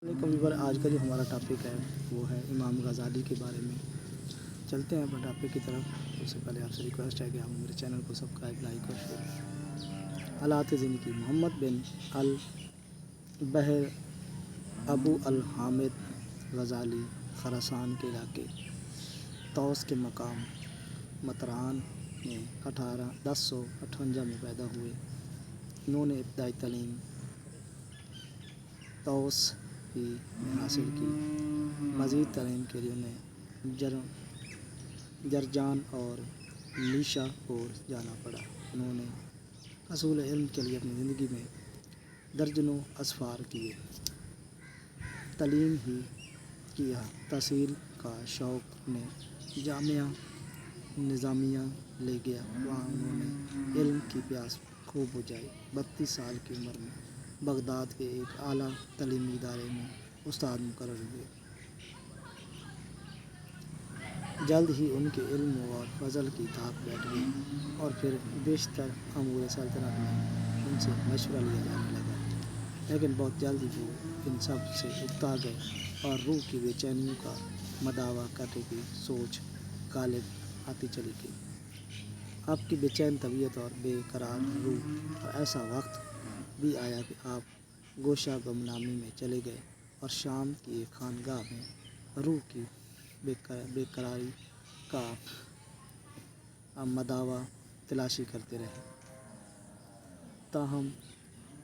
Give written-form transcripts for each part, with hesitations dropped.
کبھی آج کا جو ہمارا ٹاپک ہے وہ ہے امام غزالی کے بارے میں۔ چلتے ہیں اپنے ٹاپک کی طرف۔ اس سے پہلے آپ سے ریکویسٹ ہے کہ آپ میرے چینل کو سبسکرائب، لائک اور شیئر۔ حالات زندگی: محمد بن البحر ابو الحامد غزالی خراسان کے علاقے طوس کے مقام مطران میں 1058 میں پیدا ہوئے۔ انہوں نے ابتدائی تعلیم طوس ہی میں حاصل کی۔ مزید تعلیم کے لیے انہیں جرجان اور نیشا پور جانا پڑا۔ انہوں نے حصول علم کے لیے اپنی زندگی میں درجنوں اسفار کیے۔ تعلیم ہی کیا تحصیل کا شوق انہیں جامعہ نظامیہ لے گیا۔ وہاں انہوں نے علم کی پیاس خوب بجھائی۔ 32 سال کی عمر میں بغداد کے ایک اعلیٰ تعلیمی ادارے میں استاد مقرر ہوئے۔ جلد ہی ان کے علم اور فضل کی دھاک بیٹھ گئی اور پھر بیشتر امور سلطنت میں ان سے مشورہ لیا جانے لگا، لیکن بہت جلد ہی وہ ان سب سے اکتا گئے اور روح کی بے چینیوں کا مداوا کرنے کی سوچ غالب آتی چلی گئی۔ آپ کی بے چین طبیعت اور بے قرار روح پر ایسا وقت بھی آیا کہ آپ گوشہ گمنامی میں چلے گئے اور شام کی ایک خانقاہ میں روح کی بے قراری کا مداوا تلاشی کرتے رہے۔ تاہم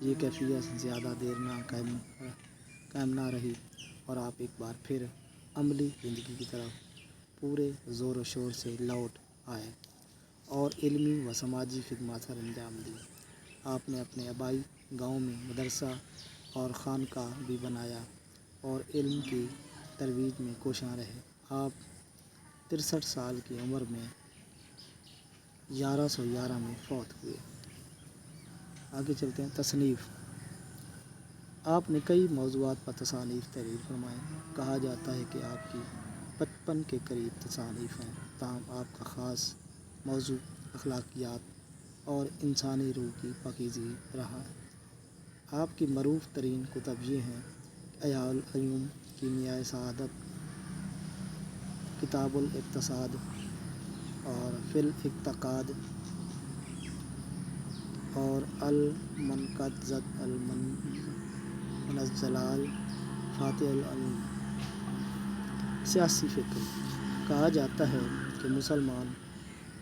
یہ کیفیت زیادہ دیر قائم نہ رہی اور آپ ایک بار پھر عملی زندگی کی طرف پورے زور و شور سے لوٹ آئے اور علمی و سماجی خدمات سر انجام دی۔ آپ نے اپنے آبائی گاؤں میں مدرسہ اور خانقاہ بھی بنایا اور علم کی ترویج میں کوشاں رہے۔ آپ 63 سال کی عمر میں 1111 میں فوت ہوئے۔ آگے چلتے ہیں۔ تصنیف: آپ نے کئی موضوعات پر تصانیف تحریر فرمائیں۔ کہا جاتا ہے کہ آپ کی 55 کے قریب تصانیف ہیں، تاہم آپ کا خاص موضوع اخلاقیات اور انسانی روح کی پاکیزگی رہا ہے۔ آپ کی معروف ترین کتب یہ ہیں: احیاء العلوم، کیمیائے سعادت، کتاب الاقتصاد اور فی الاعتقاد اور المنقذات المنزلات، فاتح العلوم۔ سیاسی فکر: کہا جاتا ہے کہ مسلمان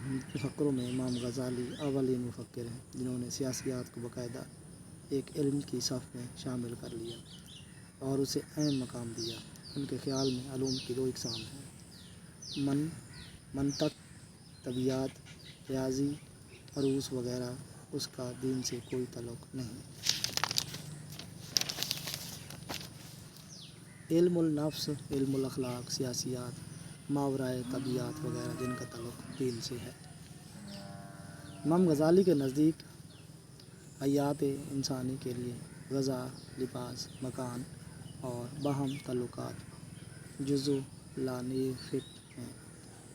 مفکروں میں امام غزالی اولین مفکر ہیں جنہوں نے سیاسیات کو باقاعدہ ایک علم کی صف میں شامل کر لیا اور اسے اہم مقام دیا۔ ان کے خیال میں علوم کی دو اقسام ہیں: منطق، طبیعیات، ریاضی، عروض وغیرہ۔ اس کا دین سے کوئی تعلق نہیں۔ علم النفس، علم الاخلاق، سیاسیات، ماورائے طبیعیات وغیرہ جن کا تعلق دین سے ہے۔ امام غزالی کے نزدیک حیات انسانی کے لیے غذا، لباس، مکان اور باہم تعلقات جزو لا نیفٹ ہیں۔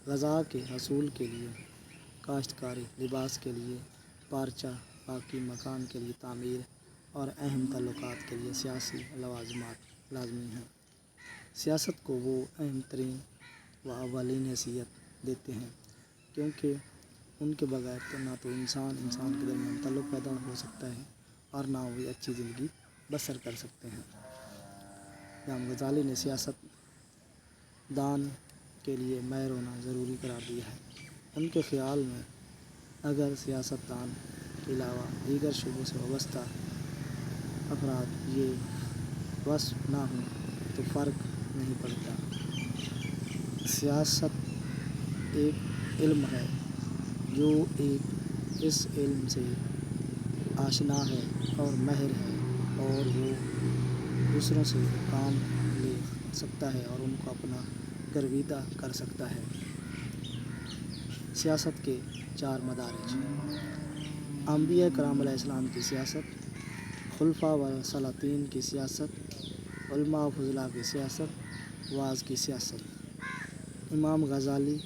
غذا کے حصول کے لیے کاشتکاری، لباس کے لیے پارچہ پاکی، مکان کے لیے تعمیر اور اہم تعلقات کے لیے سیاسی لوازمات لازمی ہیں۔ سیاست کو وہ اہم ترین و اولین حیثیت دیتے ہیں کیونکہ ان کے بغیر نہ تو انسان کے درمیان تعلق پیدا ہو سکتا ہے اور نہ وہ اچھی زندگی بسر کر سکتے ہیں۔ امام غزالی نے سیاست دان کے لیے ماہر ہونا ضروری قرار دیا ہے۔ ان کے خیال میں اگر سیاست دان کے علاوہ دیگر شعبوں سے وابستہ افراد یہ وصف نہ ہوں تو فرق نہیں پڑتا۔ سیاست ایک علم ہے جو ایک اس علم سے آشنا ہے اور ماہر ہے اور وہ دوسروں سے کام لے سکتا ہے اور ان کو اپنا گرویدہ کر سکتا ہے۔ سیاست کے 4 مدارج: انبیاء کرام علیہ السلام کی سیاست، خلفاء و سلاطین کی سیاست، علماء و فضلاء کی سیاست، وعظ کی سیاست۔ امام غزالی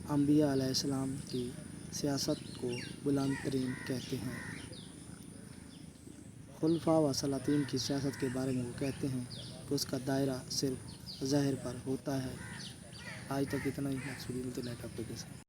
انبیاء علیہ السلام کی سیاست کو بلند ترین کہتے ہیں۔ خلفاء و سلاطین کی سیاست کے بارے میں وہ کہتے ہیں کہ اس کا دائرہ صرف ظاہر پر ہوتا ہے۔ آج تک اتنا ہی، مقصود انٹرنیٹ اپلیکیشن۔